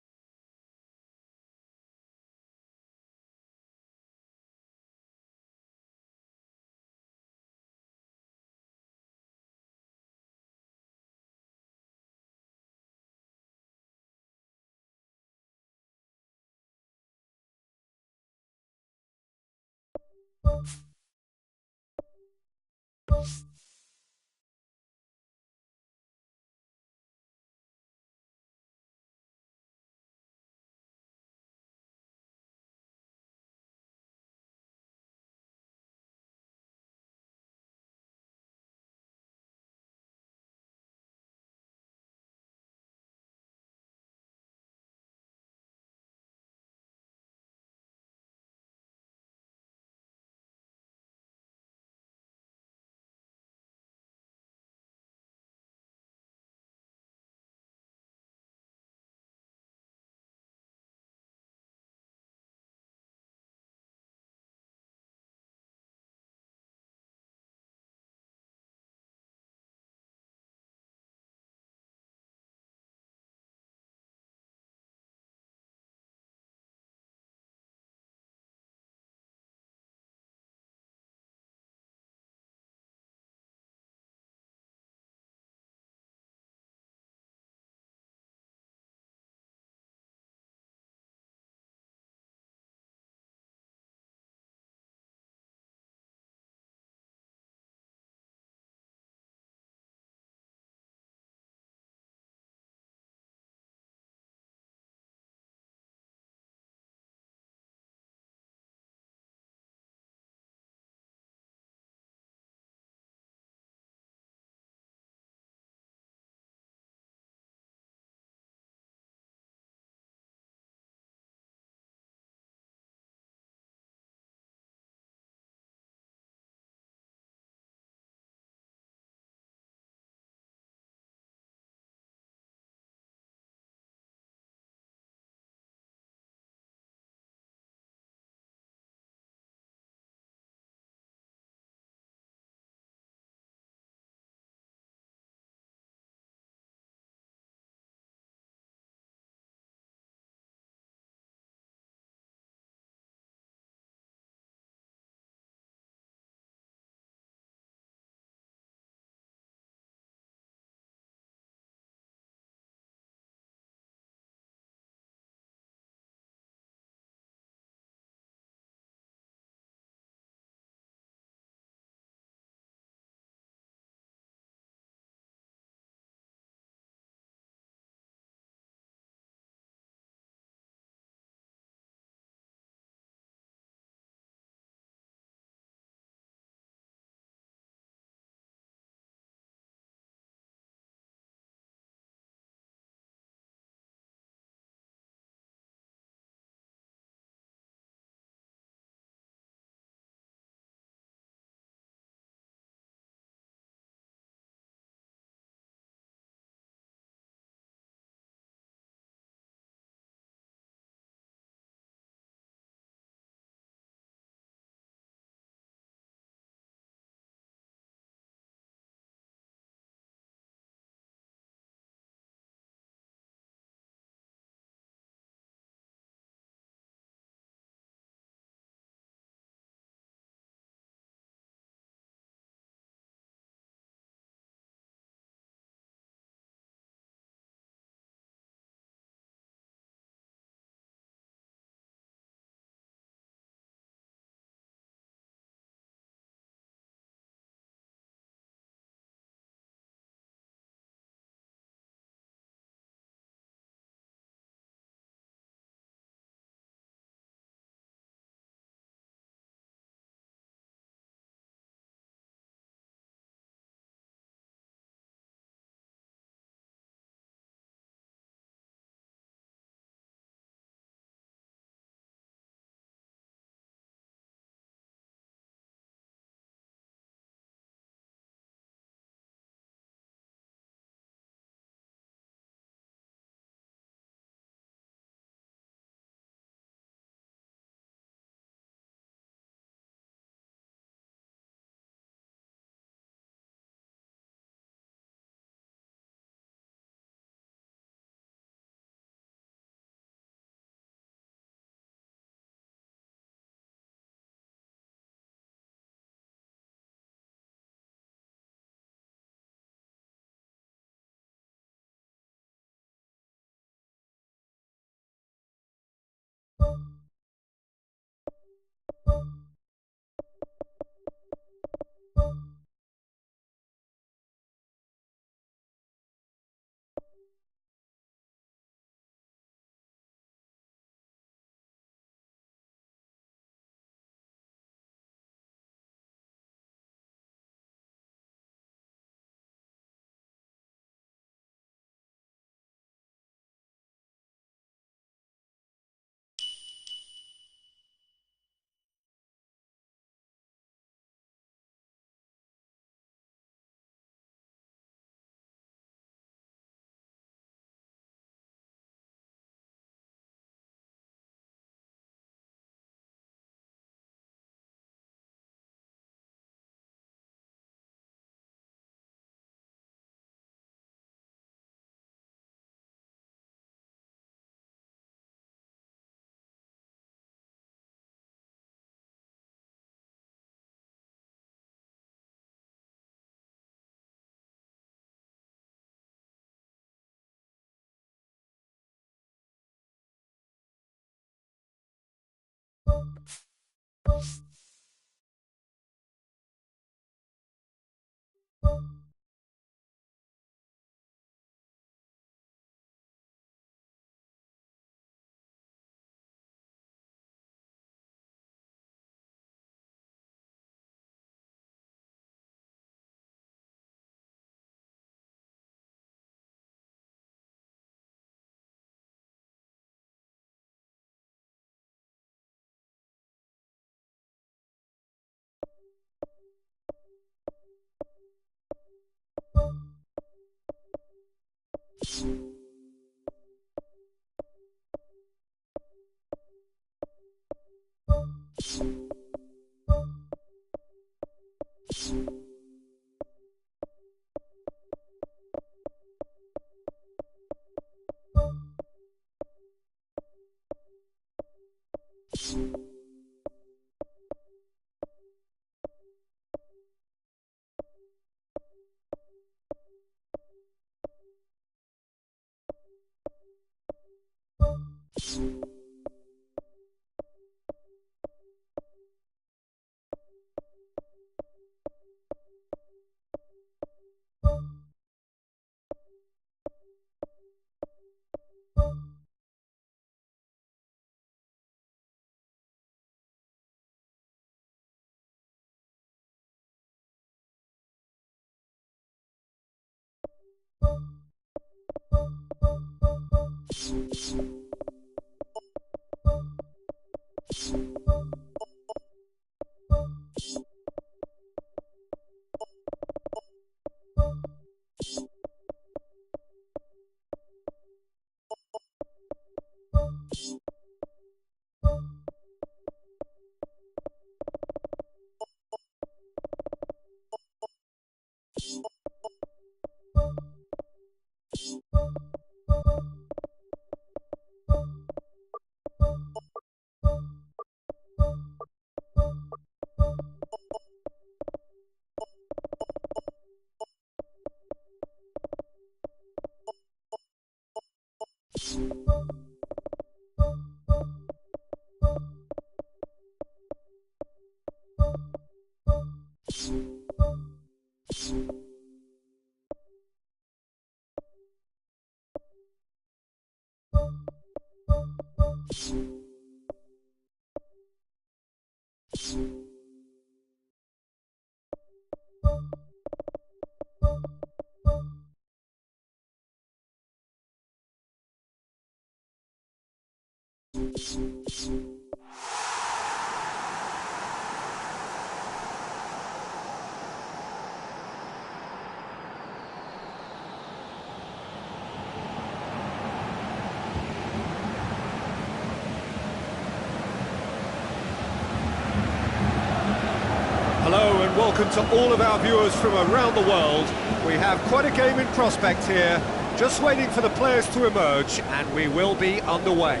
S1: Hello and welcome to all of our viewers from around the world. We have quite a game in prospect here, just waiting for the players to emerge, and we will be underway.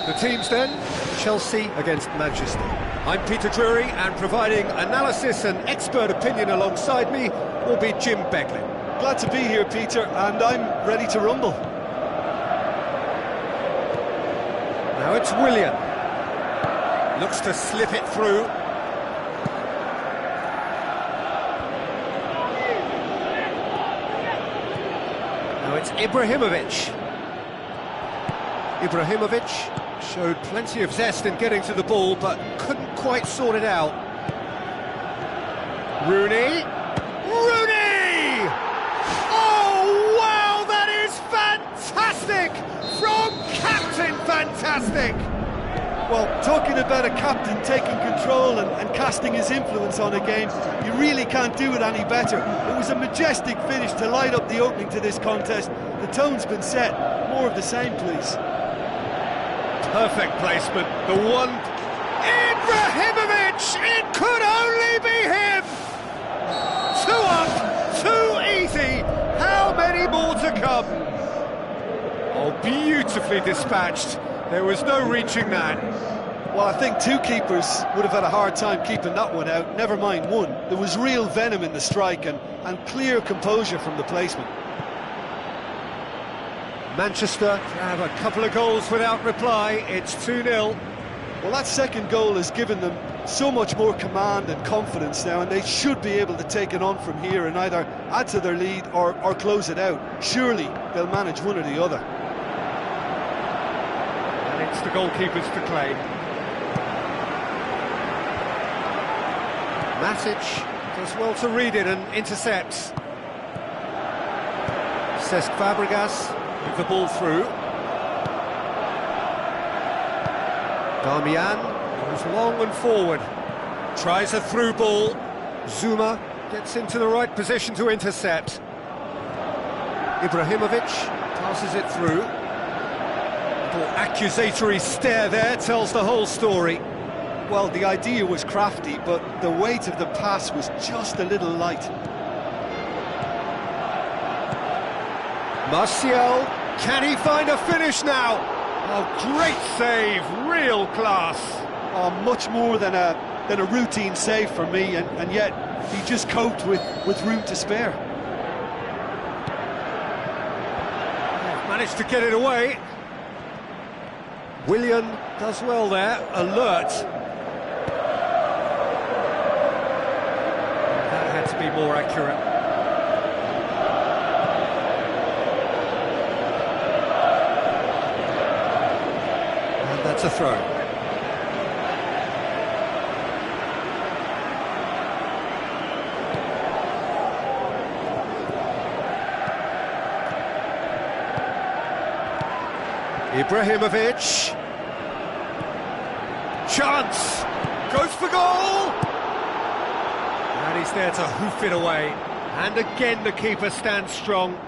S1: The teams then, Chelsea against Manchester. I'm Peter Drury, and providing analysis and expert opinion alongside me will be Jim Beglin.
S2: Glad to be here, Peter, and I'm ready to rumble.
S1: Now it's Willian. Looks to slip it through. Now it's Ibrahimovic. Ibrahimovic showed plenty of zest in getting to the ball, but couldn't quite sort it out. Rooney! Rooney! Oh, wow, that is fantastic! From Captain Fantastic!
S2: Well, talking about a captain taking control and casting his influence on a game, you really can't do it any better. It was a majestic finish to light up the opening to this contest. The tone's been set. More of the same, please.
S1: Perfect placement. The one... Ibrahimovic! It could only be him! 2 up, 2 easy. How many more to come? Oh, beautifully dispatched. There was no reaching that.
S2: Well, I think 2 keepers would have had a hard time keeping that one out, never mind 1. There was real venom in the strike and clear composure from the placement.
S1: Manchester have a couple of goals without reply. It's 2-0.
S2: Well, that second goal has given them so much more command and confidence now, and they should be able to take it on from here and either add to their lead or close it out. Surely they'll manage one or the other.
S1: And it's the goalkeepers to claim. Matic does well to read it and intercepts. Cesc Fabregas with the ball through. Darmian goes long and forward. Tries a through ball. Zuma gets into the right position to intercept. Ibrahimovic passes it through. Little accusatory stare there tells the whole story.
S2: Well, the idea was crafty, but the weight of the pass was just a little light.
S1: Martial, can he find a finish now? Oh, great save, real class.
S2: Oh, much more than a routine save for me, and yet he just coped with room to spare.
S1: Managed to get it away. Willian does well there, alert. That had to be more accurate. And that's a throw. Ibrahimovic. Chance. Goes for goal. And he's there to hoof it away. And again the keeper stands strong.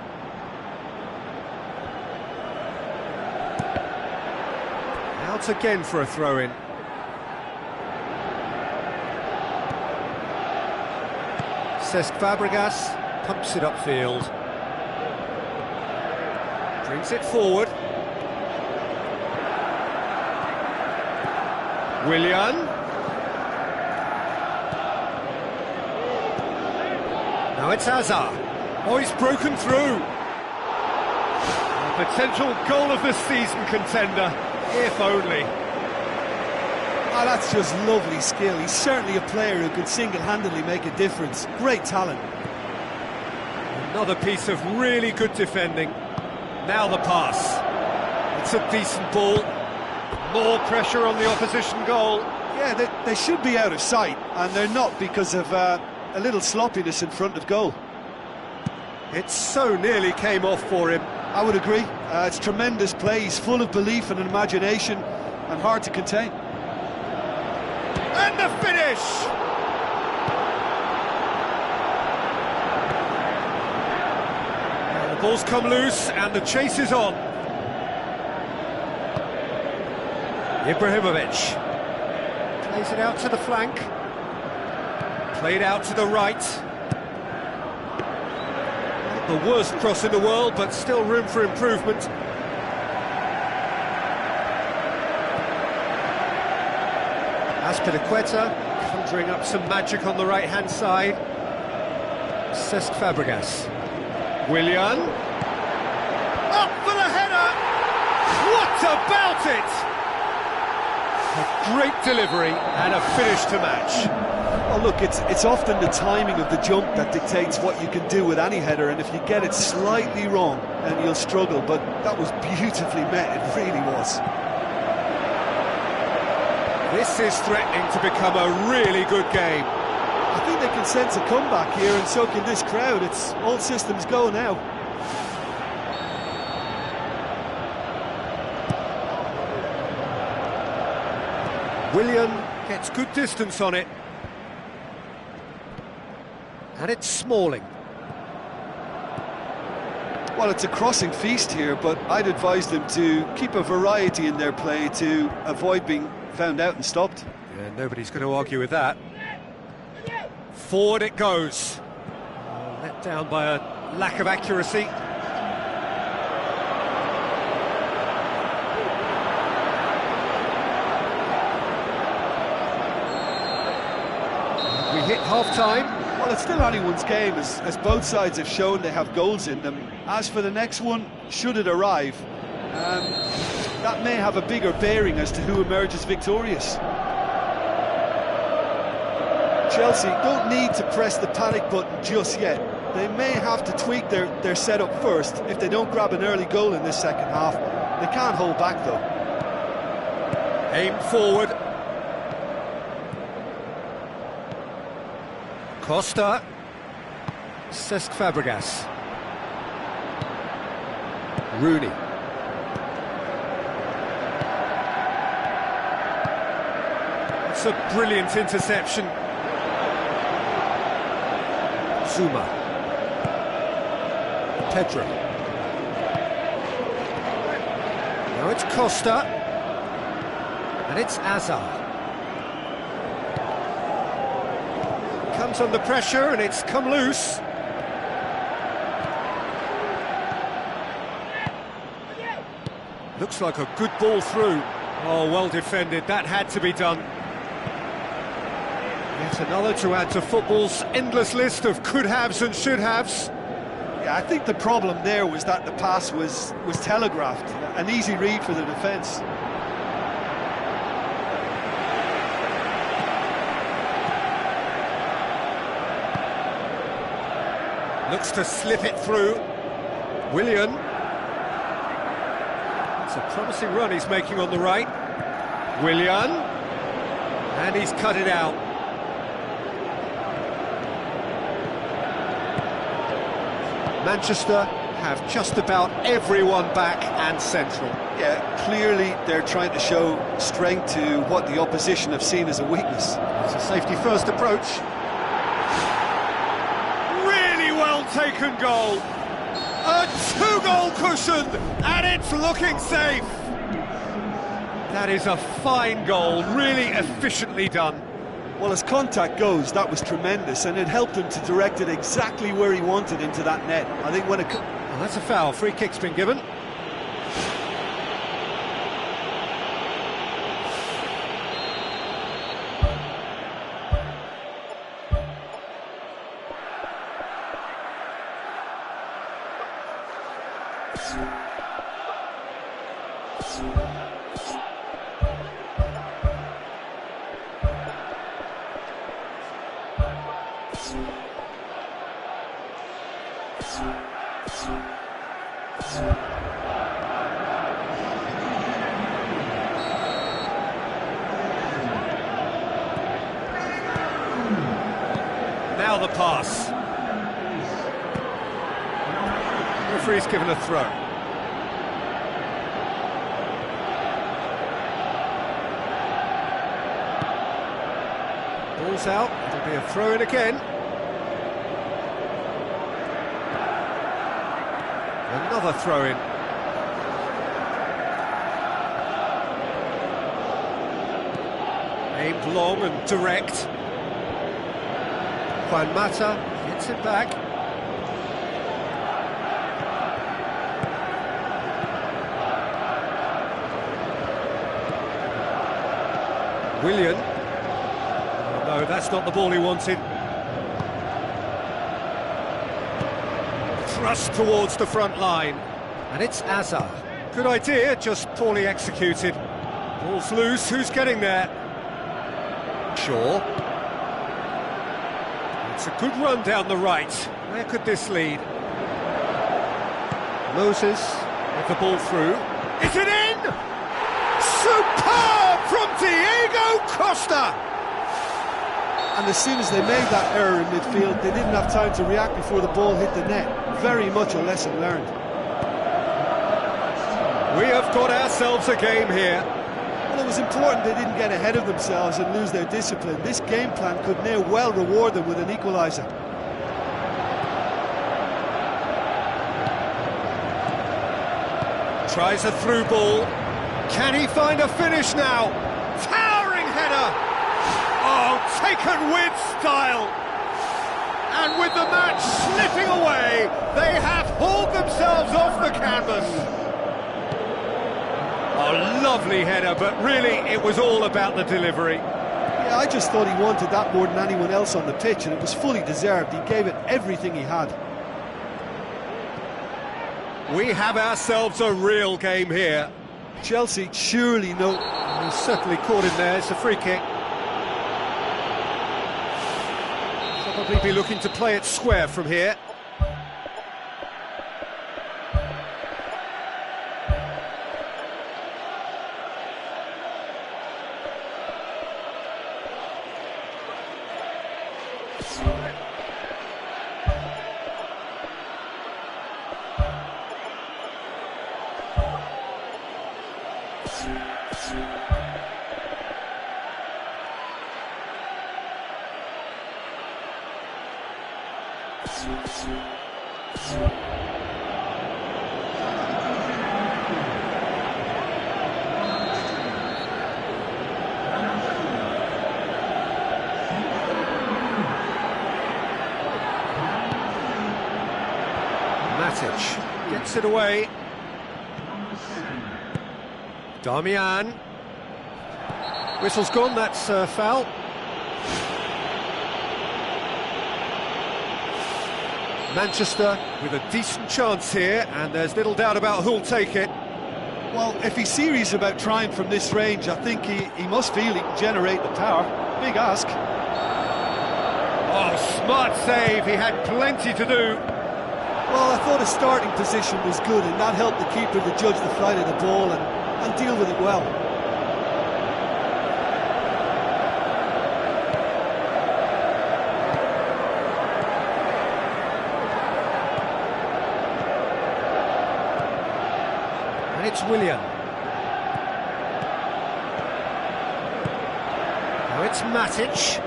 S1: Out again for a throw-in. Cesc Fabregas pumps it upfield. Brings it forward. Willian. Now it's Hazard. Oh, he's broken through. A potential goal of the season contender, if only.
S2: Oh, that's just lovely skill. He's certainly a player who can single-handedly make a difference. Great talent.
S1: Another piece of really good defending. Now the pass. It's a decent ball. More pressure on the opposition goal.
S2: Yeah, they should be out of sight, and they're not because of a little sloppiness in front of goal.
S1: It so nearly came off for him.
S2: I would agree. It's tremendous play. He's full of belief and imagination, and hard to contain.
S1: And the finish! And the ball's come loose, and the chase is on. Ibrahimovic plays it out to the flank, played out to the right. Not the worst cross in the world, but still room for improvement. Azpilicueta conjuring up some magic on the right-hand side. Cesc Fabregas. Willian. Up for the header! What about it? A great delivery and a finish to match.
S2: Oh, look, it's often the timing of the jump that dictates what you can do with any header, and if you get it slightly wrong, then you'll struggle, but that was beautifully met, it really was.
S1: This is threatening to become a really good game.
S2: I think they can sense a comeback here, and so can this crowd. It's all systems go now.
S1: Willian gets good distance on it. And it's Smalling.
S2: Well, it's a crossing feast here, but I'd advise them to keep a variety in their play to avoid being found out and stopped.
S1: Yeah, nobody's going to argue with that. Forward it goes. Let down by a lack of accuracy. We hit half-time.
S2: Well, it's still anyone's game, as both sides have shown they have goals in them. As for the next one, should it arrive, that may have a bigger bearing as to who emerges victorious. Chelsea don't need to press the panic button just yet. They may have to tweak their setup first if they don't grab an early goal in this second half. They can't hold back though.
S1: Aim forward. Costa. Cesc Fabregas. Rooney. It's a brilliant interception. Zuma. Pedro. Now it's Costa. And it's Azar. Comes under pressure and it's come loose. Looks like a good ball through. Oh, well defended. That had to be done. Yet another to add to football's endless list of could-haves and should-haves.
S2: Yeah, I think the problem there was that the pass was telegraphed. An easy read for the defence.
S1: Looks to slip it through. Willian. It's a promising run he's making on the right. Willian. And he's cut it out. Manchester have just about everyone back and central.
S2: Yeah, clearly they're trying to show strength to what the opposition have seen as a weakness.
S1: It's a safety-first approach. Really well-taken goal. A two-goal cushion, and it's looking safe. That is a fine goal, really efficiently done.
S2: Well, as contact goes, that was tremendous, and it helped him to direct it exactly where he wanted into that net. I think when it...
S1: Well, that's a foul. Free kick's been given. Now the pass. Referee's given a throw. Ball's out, it'll be a throw in again. Another throw in. Aimed long and direct. Juan Mata hits it back. Willian. Oh, no, that's not the ball he wanted. Thrust towards the front line. And it's Azar. Good idea, just poorly executed. Ball's loose, who's getting there? Shaw. It's a good run down the right. Where could this lead? Moses with the ball through. Is it in? Superb from Diego Costa!
S2: And as soon as they made that error in midfield, they didn't have time to react before the ball hit the net. Very much a lesson learned.
S1: We have got ourselves a game here.
S2: Well, it was important they didn't get ahead of themselves and lose their discipline. This game plan could now well reward them with an equaliser.
S1: Tries a through ball. Can he find a finish now? Towering header! Oh, taken with style! And with the match slipping away, they have hauled themselves off the canvas. Oh, lovely header, but really it was all about the delivery.
S2: Yeah, I just thought he wanted that more than anyone else on the pitch, and it was fully deserved. He gave it everything he had.
S1: We have ourselves a real game here.
S2: Chelsea surely know.
S1: He's certainly caught him there. It's a free kick. Probably be looking to play it square from here. Matic gets it away. Darmian. Whistle's gone, that's foul. Manchester with a decent chance here, and there's little doubt about who'll take it.
S2: Well, if he's serious about trying from this range, I think he must feel he can generate the power. Big ask.
S1: Oh, smart save, he had plenty to do.
S2: Well, I thought his starting position was good, and that helped the keeper to judge the flight of the ball and deal with it well.
S1: And it's Willian. Now it's Matic.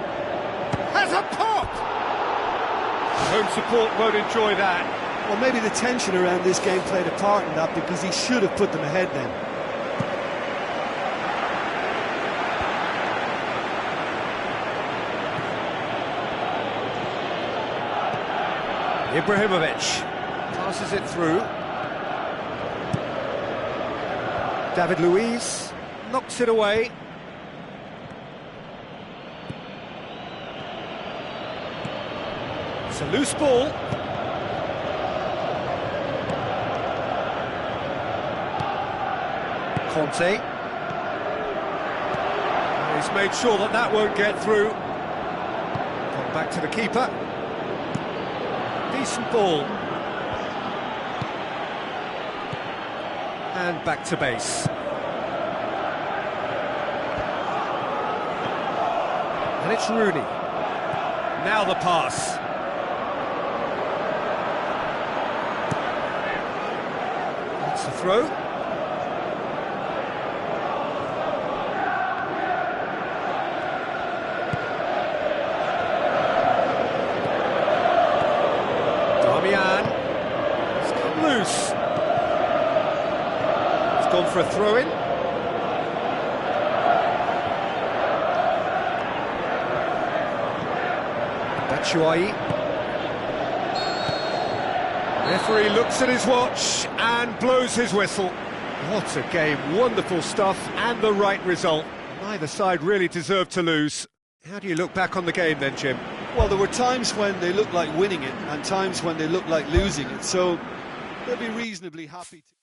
S1: Has a pop! Home support won't enjoy that.
S2: Well, maybe the tension around this game played a part in that, because he should have put them ahead then.
S1: Ibrahimovic passes it through. David Luiz knocks it away. It's a loose ball. Conte. He's made sure that that won't get through. Gone back to the keeper. Decent ball. And back to base. And it's Rooney. Now the pass. That's the throw. Darmian. It's come loose. It's gone for a throw-in. Batshuayi. Referee looks at his watch and blows his whistle. What a game, wonderful stuff, and the right result. Neither side really deserved to lose. How do you look back on the game then, Jim?
S2: Well, there were times when they looked like winning it and times when they looked like losing it, so they'll be reasonably happy to...